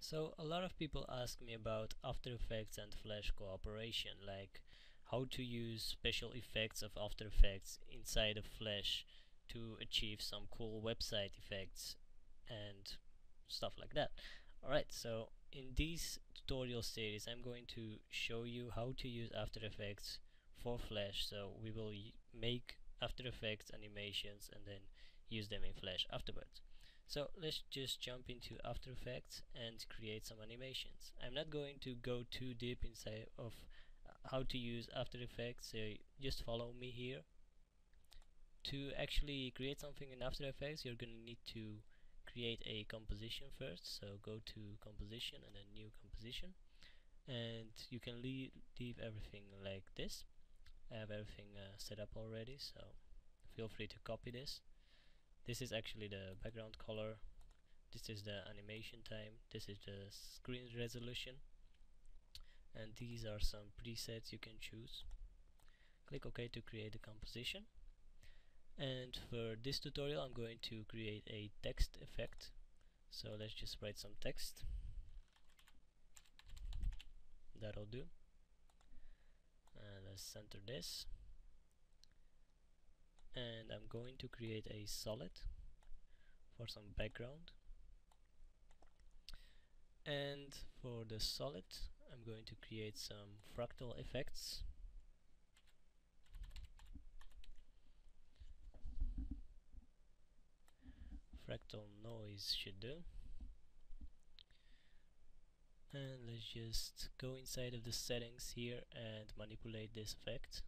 So a lot of people ask me about After Effects and Flash cooperation, like how to use special effects of After Effects inside of Flash to achieve some cool website effects and stuff like that. Alright, so in this tutorial series I'm going to show you how to use After Effects for Flash. So we will make After Effects animations and then use them in Flash afterwards. So let's just jump into After Effects and create some animations. I'm not going to go too deep inside of how to use After Effects, so just follow me here. To actually create something in After Effects, you're going to need to create a composition first. So go to composition and then new composition, and you can leave everything like this. I have everything set up already, so feel free to copy this. This is actually the background color. This is the animation time, this is the screen resolution, and these are some presets you can choose. Click OK to create the composition. And for this tutorial I'm going to create a text effect. So let's just write some text. That'll do. And let's center this. And I'm going to create a solid for some background. And for the solid I'm going to create some fractal effects. Fractal noise should do. And let's just go inside of the settings here and manipulate this effect.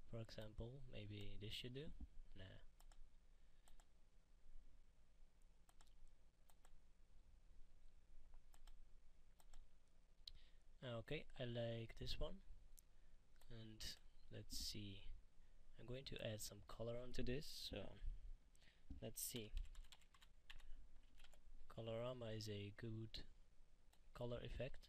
For example, maybe this should do. Nah. Okay, I like this one. And let's see. I'm going to add some color onto this. So let's see. Colorama is a good color effect.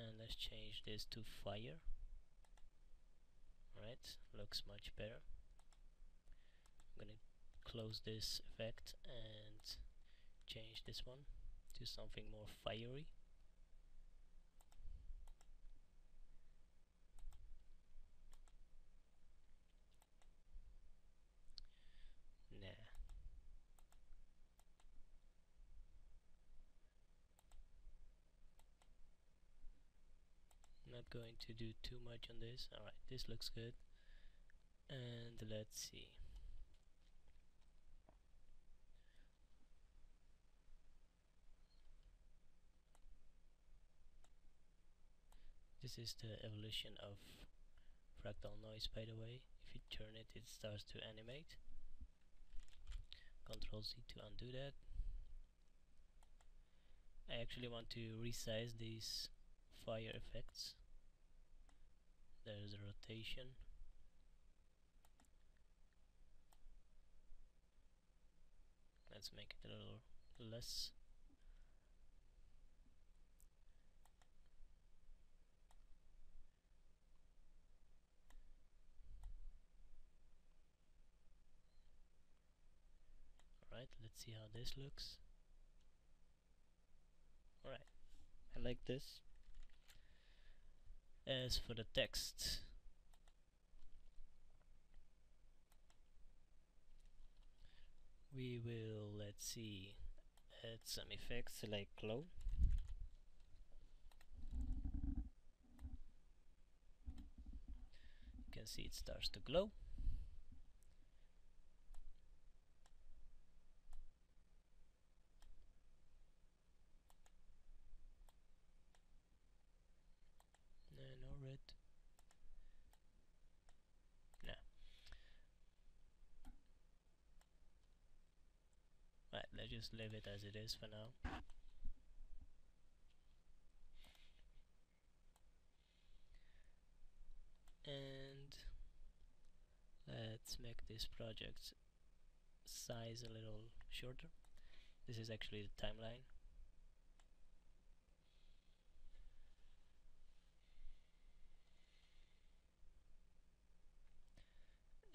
And let's change this to fire. Alright, looks much better. I'm gonna close this effect and change this one to something more fiery. Nah. Not going to do too much on this. Alright, this looks good. And let's see. This is the evolution of fractal noise, by the way. If you turn it, it starts to animate. Ctrl Z to undo that. I actually want to resize these fire effects. There's a rotation. Let's make it a little less. Alright, let's see how this looks. Alright, I like this. As for the text, we will, let's see, add some effects like glow. You can see it starts to glow. No red. No. Right, let's just leave it as it is for now. And let's make this project size a little shorter. This is actually the timeline.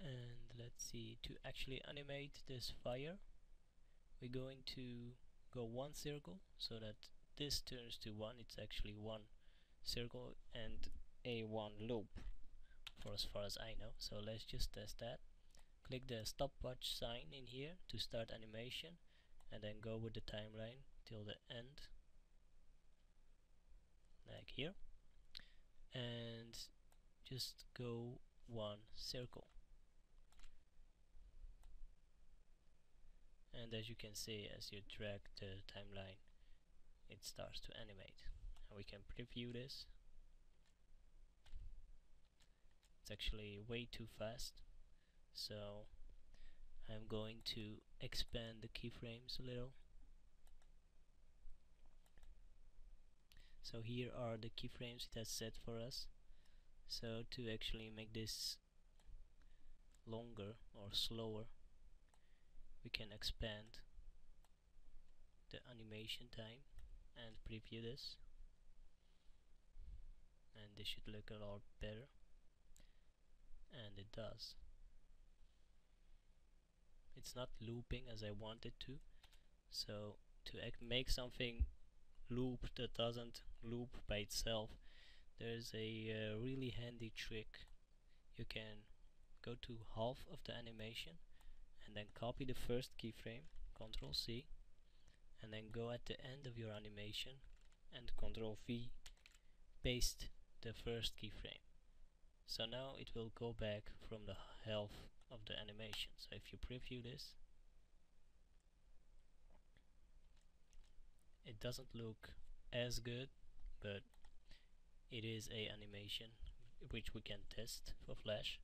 And let's let's see, to actually animate this fire, we're going to go one circle so that this turns to one. It's actually one circle and a one loop for as far as I know. So let's just test that. Click the stopwatch sign in here to start animation, and then go with the timeline till the end, like here, and just go one circle. And as you can see, as you drag the timeline, it starts to animate. And we can preview this. It's actually way too fast, so I'm going to expand the keyframes a little. So here are the keyframes it has set for us. So to actually make this longer or slower, we can expand the animation time and preview this, and this should look a lot better, and it does. It's not looping as I want it to, so to make something loop that doesn't loop by itself, there's a really handy trick. You can go to half of the animation and then copy the first keyframe, Ctrl C, and then go at the end of your animation and Ctrl V, paste the first keyframe. So now it will go back from the half of the animation. So if you preview this, it doesn't look as good, but it is a animation which we can test for Flash.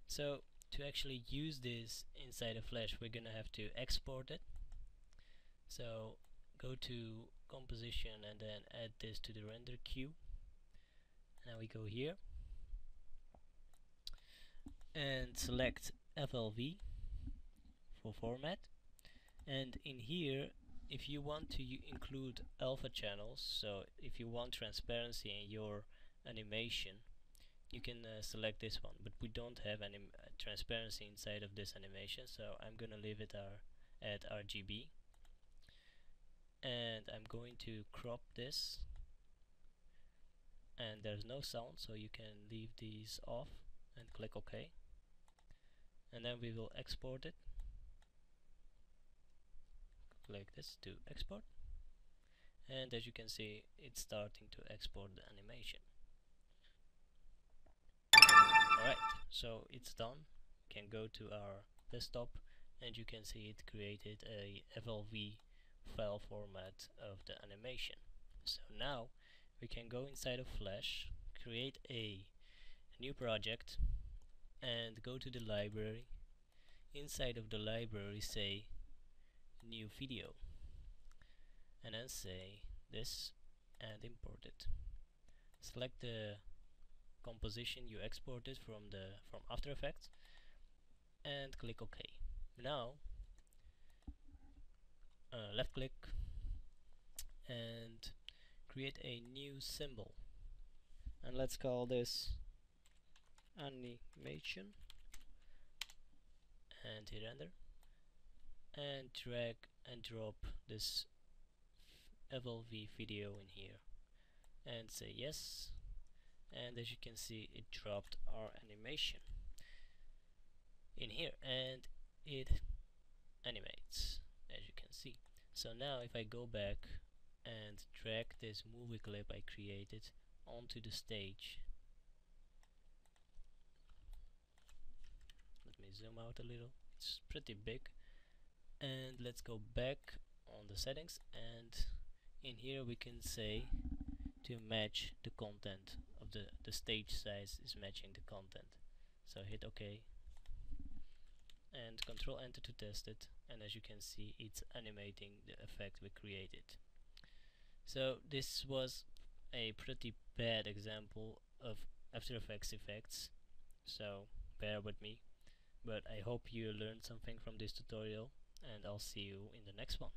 So to actually use this inside of Flash, we're gonna have to export it. So go to composition and then add this to the render queue. Now we go here and select FLV for format, and in here, if you want to include alpha channels, so if you want transparency in your animation, you can select this one, but we don't have any transparency inside of this animation, so I'm gonna leave it at RGB, and I'm going to crop this, and there's no sound, so you can leave these off and click OK, and then we will export it. Click this to export, and as you can see, it's starting to export the animation. Alright, so it's done. We can go to our desktop, and you can see it created a FLV file format of the animation. So now we can go inside of Flash, create a new project, and go to the library. Inside of the library, say new video, and then say this and import it. Select the composition you exported from After Effects and click OK. Now left click and create a new symbol, and let's call this animation, and hit enter, and drag and drop this FLV video in here and say yes, and as you can see, it dropped our animation in here and it animates, as you can see. So now if I go back and drag this movie clip I created onto the stage, let me zoom out a little, it's pretty big, and let's go back on the settings, and in here we can say to match the content of the stage size is matching the content. So hit OK and Control Enter to test it, and as you can see, it's animating the effect we created. So this was a pretty bad example of After Effects effects, so bear with me, but I hope you learned something from this tutorial, and I'll see you in the next one.